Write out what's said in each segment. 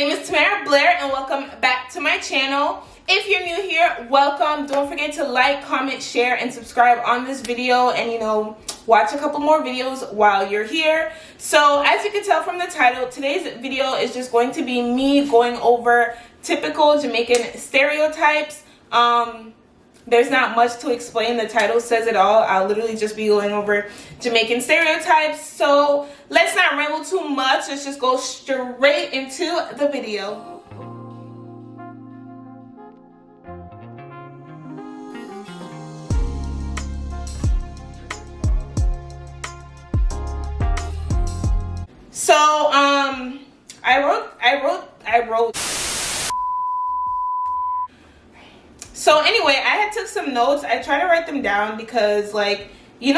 name is Timera, Blair, and welcome back to my channel. If you're new here, welcome. Don't forget to like, comment, share, and subscribe on this video, and watch a couple more videos while you're here. So as you can tell from the title, today's video is just going to be me going over typical Jamaican stereotypes. There's not much to explain. The title says it all. I'll literally just be going over Jamaican stereotypes. So let's not ramble too much. Let's just go straight into the video. So I wrote. So anyway, I had took some notes. I try to write them down because like in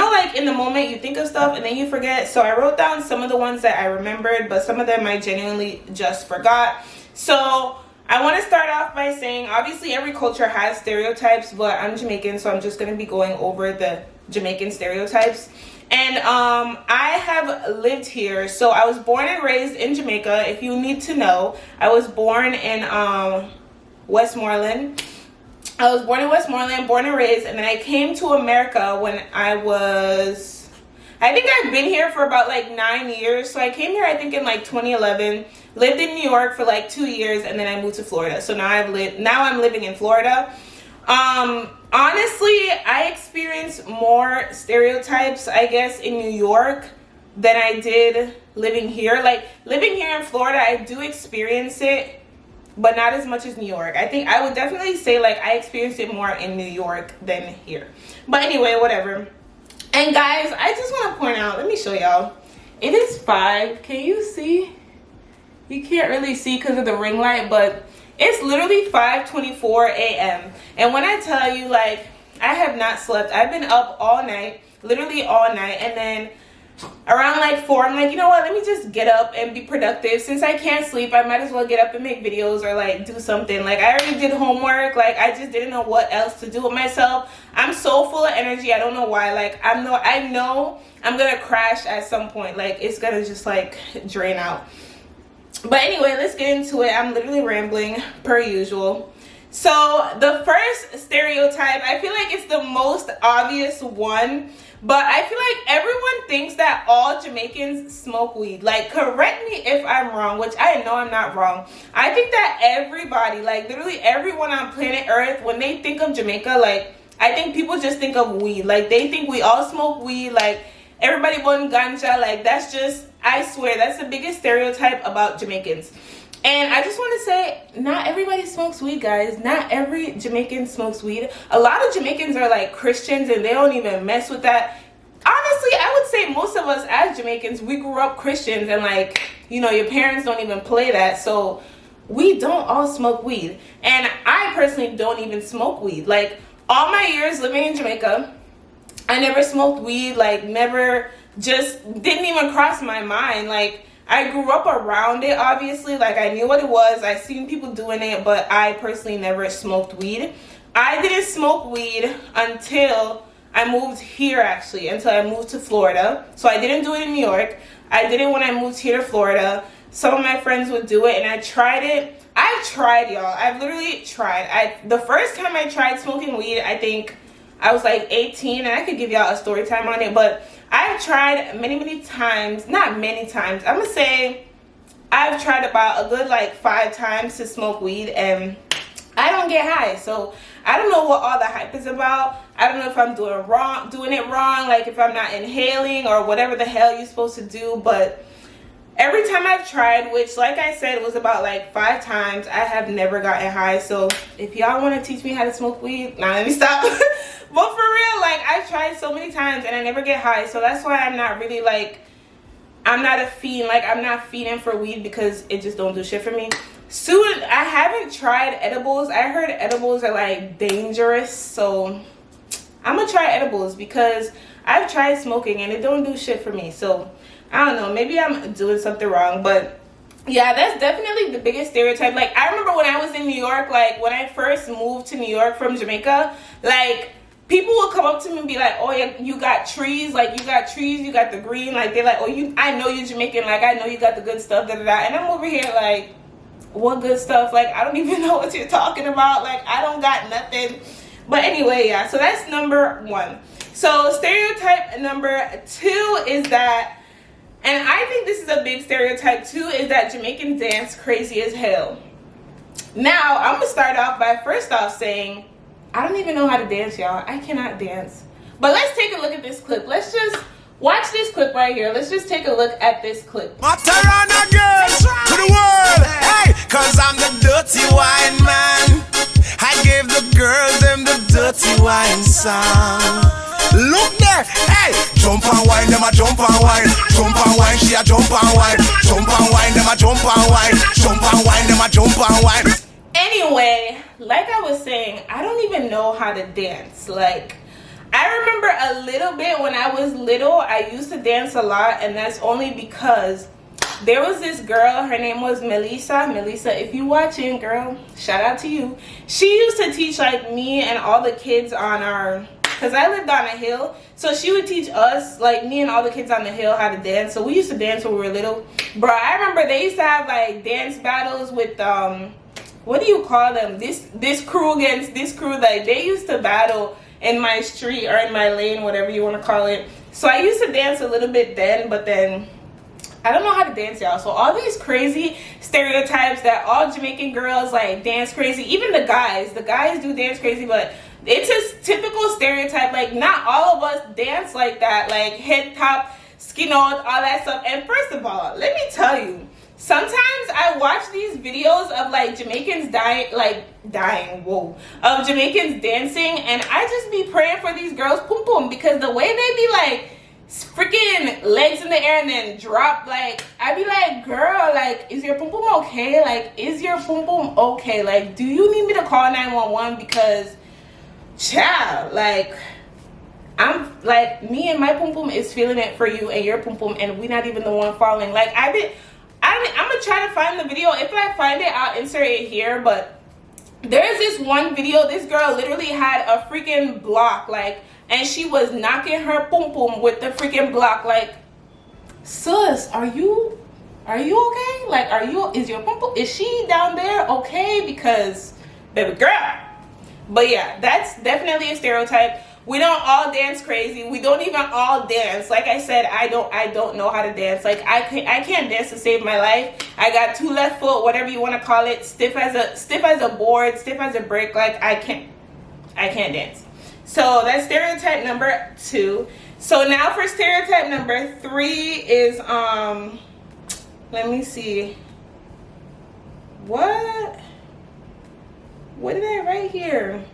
the moment you think of stuff and then you forget. So I wrote down some of the ones that I remembered, but some of them I genuinely just forgot. So I want to start off by saying, obviously every culture has stereotypes, but I'm Jamaican, so I'm just going to be going over the Jamaican stereotypes. And I have lived here. So I was born and raised in Jamaica. If you need to know, I was born in Westmoreland. I was born in Westmoreland, born and raised, and then I came to America when I think I've been here for about like 9 years. So I came here, I think in like 2011, lived in New York for like 2 years, and then I moved to Florida. So now I'm living in Florida. Honestly, I experienced more stereotypes, I guess, in New York than I did living here. Like living here in Florida, I do experience it, but not as much as New York. I think I would definitely say like I experienced it more in New York than here. But anyway, whatever. And guys, I just want to point out, let me show y'all. It is 5. Can you see? You can't really see because of the ring light, but it's literally 5:24 a.m. And when I tell you, like, I have not slept. I've been up all night, literally all night, and then around like 4, I'm like, you know what, let me just get up and be productive. Since I can't sleep, I might as well get up and make videos or like do something. Like I already did homework. Like I just didn't know what else to do with myself. I'm so full of energy. I don't know why. Like I know I'm gonna crash at some point. Like it's gonna just like drain out. But anyway, let's get into it. I'm literally rambling per usual. So the first stereotype, I feel like it's the most obvious one, but I feel like everyone thinks that all Jamaicans smoke weed. Like, correct me if I'm wrong, which I know I'm not wrong. I think that everybody, like literally everyone on planet Earth, when they think of Jamaica, like I think people just think of weed. Like they think we all smoke weed. Like everybody want ganja. Like that's just, I swear, that's the biggest stereotype about Jamaicans. And I just want to say, not everybody smokes weed, guys. Not every Jamaican smokes weed. A lot of Jamaicans are like Christians and they don't even mess with that. Honestly, I would say most of us as Jamaicans, we grew up Christians and like, your parents don't even play that. So we don't all smoke weed. And I personally don't even smoke weed. Like all my years living in Jamaica, I never smoked weed, like never, just didn't even cross my mind. Like I grew up around it, obviously, like I knew what it was. I seen people doing it, but I personally never smoked weed. I didn't smoke weed until I moved here, actually, until I moved to Florida. So I didn't do it in New York. I did it when I moved here to Florida. Some of my friends would do it, and I tried it. I've tried, y'all. I've literally tried. The first time I tried smoking weed, I think I was like 18, and I could give y'all a story time on it, but I've tried many times, not many times, I'm gonna say I've tried about a good like 5 times to smoke weed, and I don't get high. So I don't know what all the hype is about. I don't know if I'm doing it wrong, like if I'm not inhaling or whatever the hell you're supposed to do, but every time I've tried, which like I said was about like 5 times, I have never gotten high. So if y'all want to teach me how to smoke weed, now let me stop. But for real, like I've tried so many times and I never get high. So that's why I'm not really like, I'm not a fiend. Like I'm not fiending for weed because it just don't do shit for me. Soon, I haven't tried edibles. I heard edibles are like dangerous. So I'm gonna try edibles because I've tried smoking and it don't do shit for me. So I don't know, maybe I'm doing something wrong, but yeah, that's definitely the biggest stereotype. Like I remember when I was in New York, like when I first moved to New York from Jamaica, like people will come up to me and be like, oh, yeah, you got trees, like, you got trees, you got the green, like, they're like, oh, I know you're Jamaican, like, I know you got the good stuff, da-da-da, and I'm over here like, what good stuff? Like, I don't even know what you're talking about. Like, I don't got nothing. But anyway, yeah, so that's number 1. So stereotype number 2 is that, and I think this is a big stereotype too, is that Jamaicans dance crazy as hell. Now, I'm gonna start off by first off saying, I don't even know how to dance, y'all. I cannot dance. But let's take a look at this clip. Let's just watch this clip right here. Let's just take a look at this clip. Matarana girls to the world, hey, cause I'm the dirty wine man. I gave the girls them the dirty wine song. Look there, hey, jump and wine, them a jump and wine. Jump and wine, she a jump and wine. Jump and wine, them a jump and wine. Jump and wine, them a jump and wine. Anyway, like I was saying, I don't even know how to dance. Like, I remember a little bit when I was little, I used to dance a lot, and that's only because there was this girl, her name was Melissa. Melissa, if you watching, girl, shout out to you. She used to teach like me and all the kids on our, because I lived on a hill, so she would teach us, like me and all the kids on the hill, how to dance. So we used to dance when we were little. Bro, I remember they used to have like dance battles with, what do you call them? This crew against this crew. Like, they used to battle in my street or in my lane, whatever you want to call it. So I used to dance a little bit then, but then I don't know how to dance, y'all. So all these crazy stereotypes that all Jamaican girls like dance crazy, even the guys do dance crazy, but it's a typical stereotype. Like, not all of us dance like that, like head top, skin out, all that stuff. And first of all, let me tell you, sometimes I watch these videos of like Jamaicans of Jamaicans dancing, and I just be praying for these girls' pum pum, because the way they be like freaking legs in the air and then drop, like, I be like, girl, like, is your pum pum okay? Like, is your pum pum okay? Like, do you need me to call 911? Because, child, like, I'm like, me and my pum pum is feeling it for you and your pum pum, and we not even the one falling. Like, I'm gonna try to find the video. If I find it, I'll insert it here. But there's this one video, this girl literally had a freaking block, like, and she was knocking her pum pum with the freaking block. Like, sis, are you okay? Like, is your pum pum, is she down there okay? Because, baby girl. But yeah, that's definitely a stereotype. We don't all dance crazy. We don't even all dance. Like I said, I don't know how to dance. Like, I can't dance to save my life. I got 2 left foot, whatever you want to call it, stiff as a board, stiff as a brick. Like, I can't dance. So that's stereotype number 2. So now for stereotype number 3 is let me see. What did I write here?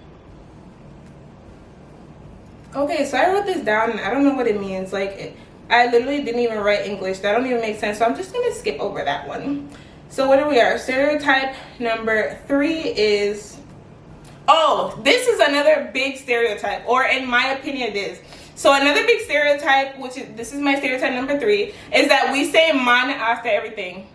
Okay, so I wrote this down and I don't know what it means. Like, I literally didn't even write English. That don't even make sense. So I'm just going to skip over that one. So what are we at? Stereotype number 3 is, oh, this is another big stereotype, or in my opinion it is. So another big stereotype, this is my stereotype number 3, is that we say man after everything.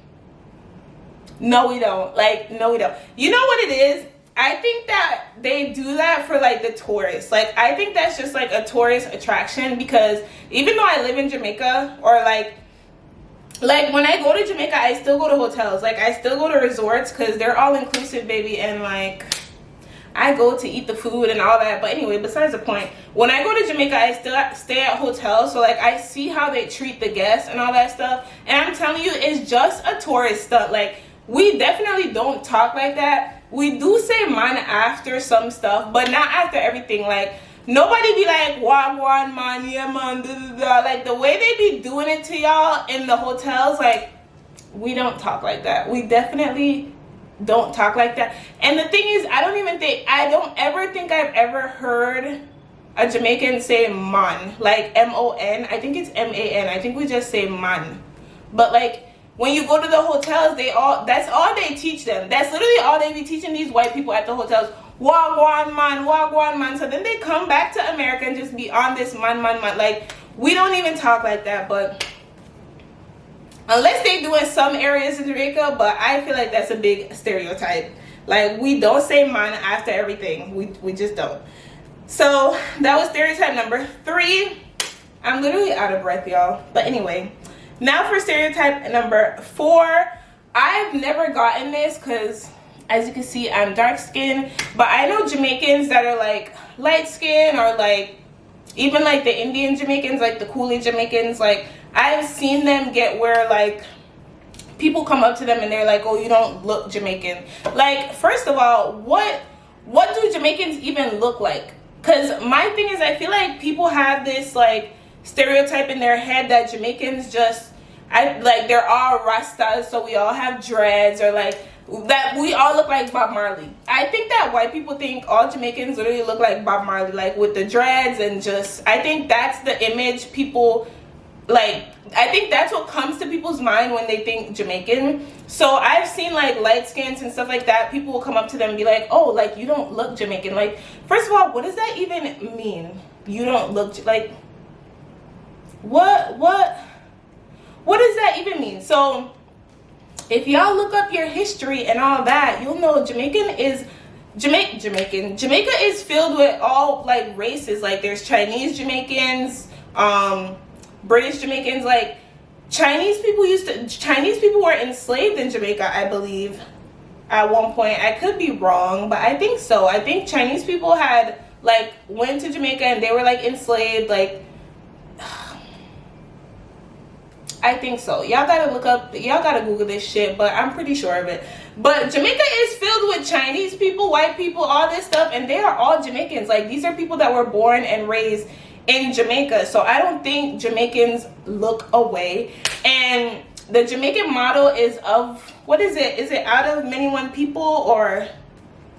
No, we don't. Like, no, we don't. You know what it is? I think that they do that for like the tourists. Like, I think that's just like a tourist attraction, because even though I live in Jamaica, or like when I go to Jamaica, I still go to hotels. Like, I still go to resorts, because they're all inclusive, baby. And like, I go to eat the food and all that. But anyway, besides the point, when I go to Jamaica, I still stay at hotels. So like, I see how they treat the guests and all that stuff. And I'm telling you, it's just a tourist stuff. Like, we definitely don't talk like that. We do say man after some stuff, but not after everything. Like, nobody be like, wagwan man, yeah man, da, da, da. Like, the way they be doing it to y'all in the hotels, like, we don't talk like that. We definitely don't talk like that. And the thing is, I don't ever think I've ever heard a Jamaican say man, like M-O-N. I think it's M-A-N. I think we just say man. But like, when you go to the hotels, that's all they teach them. That's literally all they be teaching these white people at the hotels. Wagwan man, wagwan man. So then they come back to America and just be on this man. Like, we don't even talk like that. But unless they do in some areas in Jamaica, but I feel like that's a big stereotype. Like, we don't say man after everything. We just don't. So that was stereotype number 3. I'm literally out of breath, y'all. But anyway, now for stereotype number 4. I've never gotten this because, as you can see, I'm dark skinned, but I know Jamaicans that are like light skin, or like even like the Indian Jamaicans, like the coolie Jamaicans. Like, I've seen them get where like people come up to them and they're like, oh, you don't look Jamaican. Like, first of all, what do Jamaicans even look like? Because my thing is, I feel like people have this like stereotype in their head that Jamaicans just, they're all rastas, so we all have dreads, or like that we all look like Bob Marley. I think that white people think all Jamaicans literally look like Bob Marley, like with the dreads, and just, I think that's the image people, like, I think that's what comes to people's mind when they think Jamaican. So I've seen like light skins and stuff like that, people will come up to them and be like, oh, like, you don't look Jamaican. Like, first of all, what does that even mean? You don't look, like, what does that even mean? So if y'all look up your history and all that, you'll know Jamaica is filled with all like races. Like, there's Chinese Jamaicans, British Jamaicans. Like, Chinese people were enslaved in Jamaica, I believe, at one point. I could be wrong, but I think so. I think Chinese people had like went to Jamaica and they were like enslaved. Like, I think so. Y'all gotta Google this shit, but I'm pretty sure of it. But Jamaica is filled with Chinese people, white people, all this stuff, and they are all Jamaicans. Like, these are people that were born and raised in Jamaica. So I don't think Jamaicans look away. And the Jamaican motto is of, what is it? Is it out of many one people, or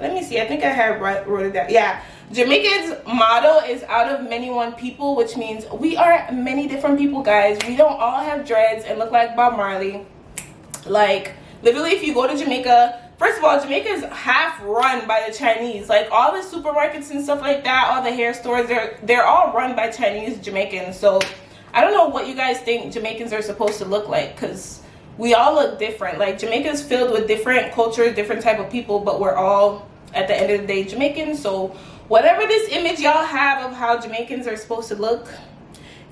let me see, I think I have wrote it down. Yeah, Jamaican's motto is out of many one people, which means we are many different people, guys. We don't all have dreads and look like Bob Marley. Like, literally, if you go to Jamaica, first of all, Jamaica is half run by the Chinese. Like, all the supermarkets and stuff like that, all the hair stores, they're all run by Chinese Jamaicans. So I don't know what you guys think Jamaicans are supposed to look like, because we all look different. Like, Jamaica is filled with different cultures, different type of people, but we're all, at the end of the day, Jamaicans. So whatever this image y'all have of how Jamaicans are supposed to look,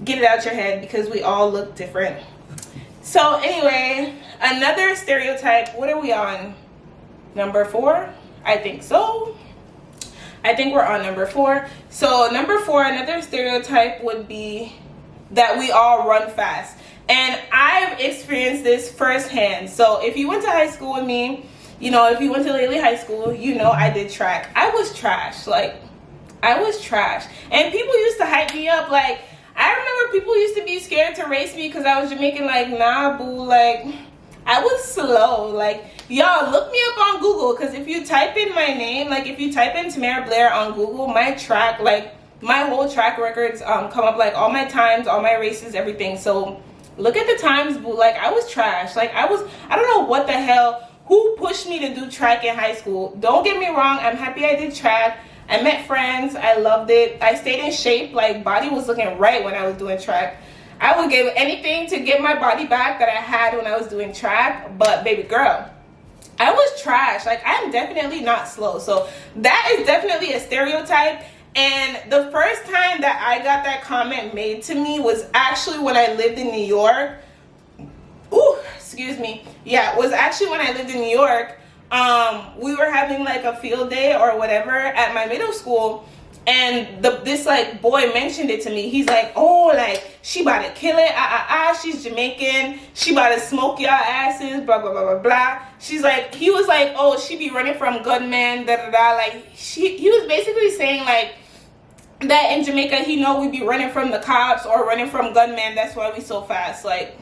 get it out your head, because we all look different. So anyway, another stereotype. What are we on? Number 4? I think so. I think we're on number 4. So number 4, another stereotype would be that we all run fast. And I've experienced this firsthand. So if you went to high school with me, you know, if you went to Lely High School, you know I did track. I was trash. Like, I was trash. And people used to hype me up. Like, I remember people used to be scared to race me because I was Jamaican. Like, nah, boo. Like, I was slow. Like, y'all, look me up on Google, because if you type in my name, like, if you type in Timera Blair on Google, my track, like, my whole track records come up, like, all my times, all my races, everything. So look at the times, boo. Like, I was trash. Like, I don't know what the hell. Who pushed me to do track in high school? Don't get me wrong, I'm happy I did track. I met friends, I loved it. I stayed in shape, like, body was looking right when I was doing track. I would give anything to get my body back that I had when I was doing track, but baby girl, I was trash. Like, I'm definitely not slow. So that is definitely a stereotype. And the first time that I got that comment made to me was actually when I lived in New York. Ooh, excuse me. Yeah, it was actually when I lived in New York. We were having like a field day or whatever at my middle school, and this like boy mentioned it to me. He's like, oh, like, she about to kill it, she's Jamaican, she about to smoke y'all asses, blah blah blah blah blah. She's like, he was like, oh, she be running from gunmen, da da da. Like, he was basically saying like that in Jamaica, he know we be running from the cops or running from gunmen, that's why we so fast. Like,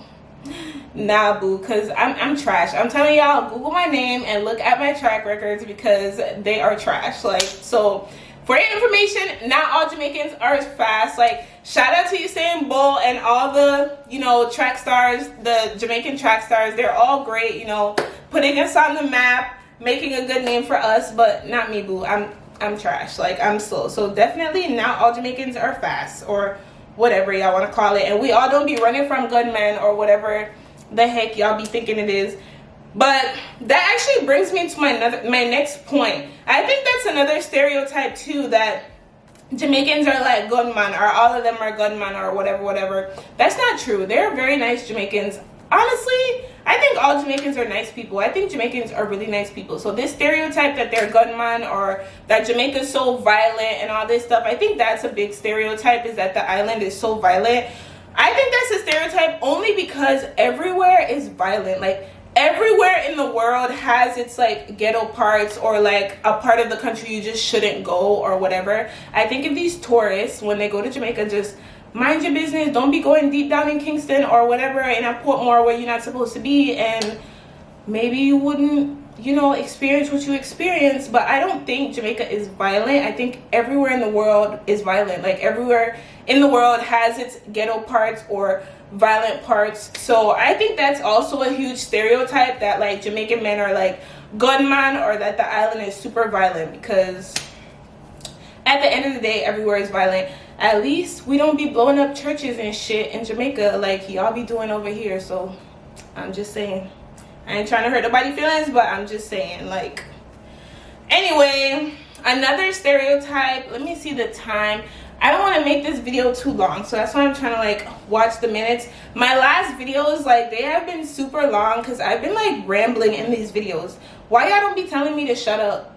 nah, boo, because I'm trash. I'm telling y'all, Google my name and look at my track records, because they are trash. Like, so for your information, not all Jamaicans are as fast. Like, shout out to Usain Bolt and all the, you know, track stars, the Jamaican track stars. They're all great, you know, putting us on the map, making a good name for us, but not me, boo. I'm trash. Like, I'm slow. So definitely not all Jamaicans are fast, or whatever y'all want to call it. And we all don't be running from gunmen or whatever the heck y'all be thinking it is. But that actually brings me to my next point. I think that's another stereotype too, that Jamaicans are like gunmen, or all of them are gunmen, or whatever. That's not true. They're very nice Jamaicans. Honestly, I think all Jamaicans are nice people. I think Jamaicans are really nice people. So this stereotype that they're gunman or that Jamaica's so violent and all this stuff, I think that's a big stereotype, is that the island is so violent. I think that's a stereotype only because everywhere is violent. Like, everywhere in the world has its like ghetto parts, or like a part of the country you just shouldn't go or whatever. I think if these tourists, when they go to Jamaica, just mind your business, don't be going deep down in Kingston or whatever in a Portmore where you're not supposed to be, and maybe you wouldn't, you know, experience what you experience. But I don't think Jamaica is violent. I think everywhere in the world is violent. Like, everywhere in the world has its ghetto parts or violent parts. So I think that's also a huge stereotype, that like Jamaican men are like gunmen, or that the island is super violent, because at the end of the day, everywhere is violent. At least we don't be blowing up churches and shit in Jamaica like y'all be doing over here. So I'm just saying, I ain't trying to hurt nobody's feelings, but I'm just saying, like, anyway, another stereotype. Let me see the time. I don't want to make this video too long, so that's why I'm trying to like watch the minutes. My last videos, like, they have been super long because I've been like rambling in these videos. Why y'all don't be telling me to shut up?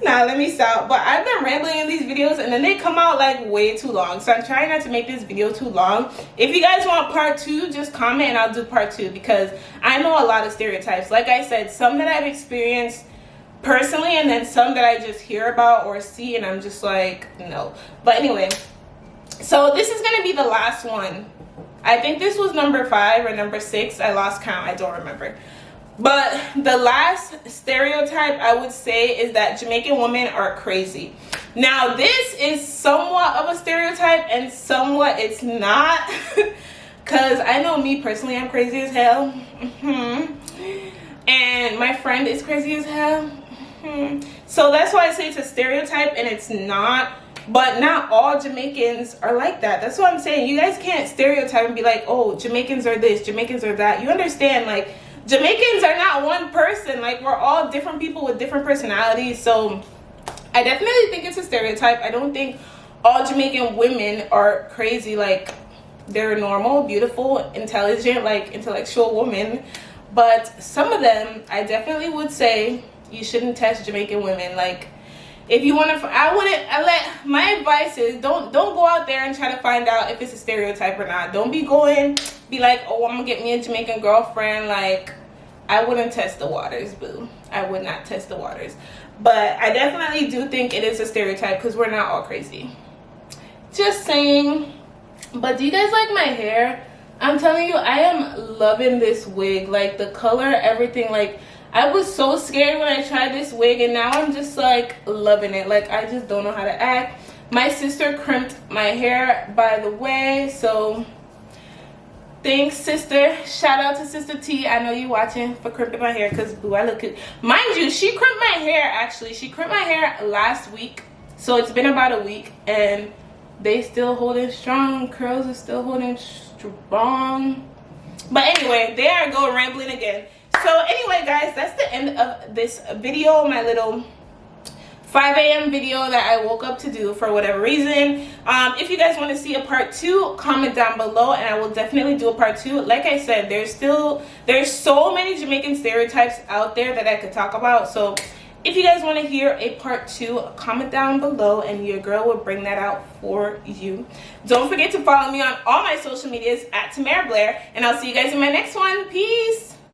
Nah, let me stop. But I've been rambling in these videos and then they come out like way too long, so I'm trying not to make this video too long. If you guys want part 2, just comment and I'll do part 2, because I know a lot of stereotypes. Like I said, some that I've experienced personally, and then some that I just hear about or see and I'm just like, no. But anyway, so this is gonna be the last one. I think this was number 5 or number 6. I lost count, I don't remember. But the last stereotype I would say is that Jamaican women are crazy. Now, this is somewhat of a stereotype and somewhat it's not, because I know me personally, I'm crazy as hell. And my friend is crazy as hell. So that's why I say it's a stereotype and it's not. But not all Jamaicans are like that. That's what I'm saying. You guys can't stereotype and be like, oh, Jamaicans are this, Jamaicans are that. You understand, like, Jamaicans are not one person. Like, we're all different people with different personalities. So I definitely think it's a stereotype. I don't think all Jamaican women are crazy. Like, they're normal, beautiful, intelligent, like intellectual women. But some of them, I definitely would say you shouldn't test Jamaican women. Like, if you want to, my advice is don't go out there and try to find out if it's a stereotype or not. Don't be like, oh, I'm gonna get me a Jamaican girlfriend. Like, I wouldn't test the waters, boo. I would not test the waters. But I definitely do think it is a stereotype, because we're not all crazy. Just saying. But do you guys like my hair? I'm telling you, I am loving this wig. Like, the color, everything. Like, I was so scared when I tried this wig, and now I'm just like loving it. Like, I just don't know how to act. My sister crimped my hair, by the way, so thanks, sister. Shout out to Sister T. I know you watching, for crimping my hair, because boo, I look cute. Mind you, she crimped my hair, actually. She crimped my hair last week, so it's been about a week, and they still holding strong. Curls are still holding strong. But anyway, there I go rambling again. So anyway, guys, that's the end of this video, my little 5 a.m. video that I woke up to do for whatever reason. If you guys want to see a part 2, comment down below and I will definitely do a part 2. Like I said, there's so many Jamaican stereotypes out there that I could talk about. So if you guys want to hear a part 2, comment down below and your girl will bring that out for you. Don't forget to follow me on all my social medias at Timera Blair, and I'll see you guys in my next one. Peace.